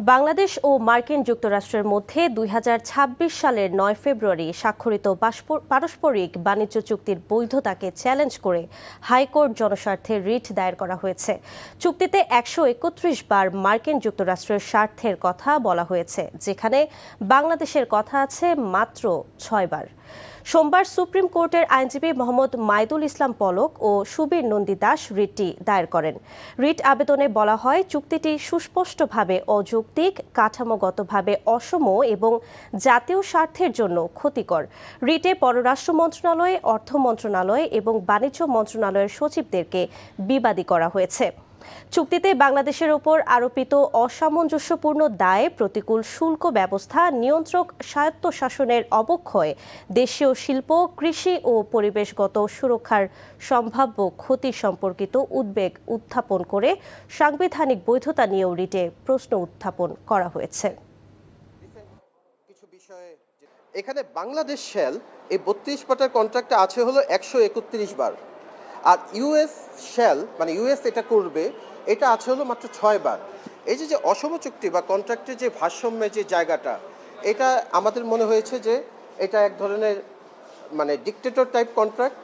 বাংলাদেশ ও মার্কিন যুক্তরাষ্ট্রের মধ্যে ২০২৬ সালের ৯ ফেব্রুয়ারি স্বাক্ষরিত পারস্পরিক বাণিজ্য চুক্তির বৈধতাকে চ্যালেঞ্জ করে হাইকোর্ট জনস্বার্থে রিট দায়ের করা হয়েছে। চুক্তিতে ১৩১ বার মার্কিন যুক্তরাষ্ট্রের স্বার্থের কথা বলা হয়েছে, যেখানে বাংলাদেশের কথা আছে মাত্র ৬ বার। সোমবার সুপ্রিম কোর্টের আইনজীবী মোহাম্মদ মাইদুল ইসলাম পলক ও সুবীর নন্দী দাস রিটটি দায়ের করেন। রিট আবেদনে বলা হয়, চুক্তিটি সুস্পষ্টভাবে অযৌক্তিক, কাঠামোগতভাবে অসম এবং জাতীয় স্বার্থের জন্য ক্ষতিকর। রিটে পররাষ্ট্র মন্ত্রণালয়, অর্থ মন্ত্রণালয় এবং বাণিজ্য মন্ত্রণালয়ের সচিবদেরকে বিবাদী করা হয়েছে। চুক্তিতে বাংলাদেশের ওপর আরোপিত অসামঞ্জস্যপূর্ণ দায়, প্রতিকূল শুল্ক ব্যবস্থা, নিয়ন্ত্রক স্বায়ত্তশাসনের অবক্ষয়, দেশীয় শিল্প, কৃষি ও পরিবেশগত সুরক্ষার সম্ভাব্য ক্ষতি সম্পর্কিত উদ্বেগ উত্থাপন করে সাংবিধানিক বৈধতা নিয়েও রিটে প্রশ্ন উত্থাপন করা হয়েছে। এখানে বাংলাদেশ শেল এই ৩২ পাতার কন্ট্রাক্টে আছে হলো ১৩১ বার, আর ইউএস শেল মানে ইউএস এটা করবে, এটা আছে হলো মাত্র ৬ বার। এই যে অসম চুক্তি বা কন্ট্রাক্টের যে ভারসাম্যের যে জায়গাটা, এটা আমাদের মনে হয়েছে যে এটা এক ধরনের মানে ডিক্টেটর টাইপ কন্ট্রাক্ট,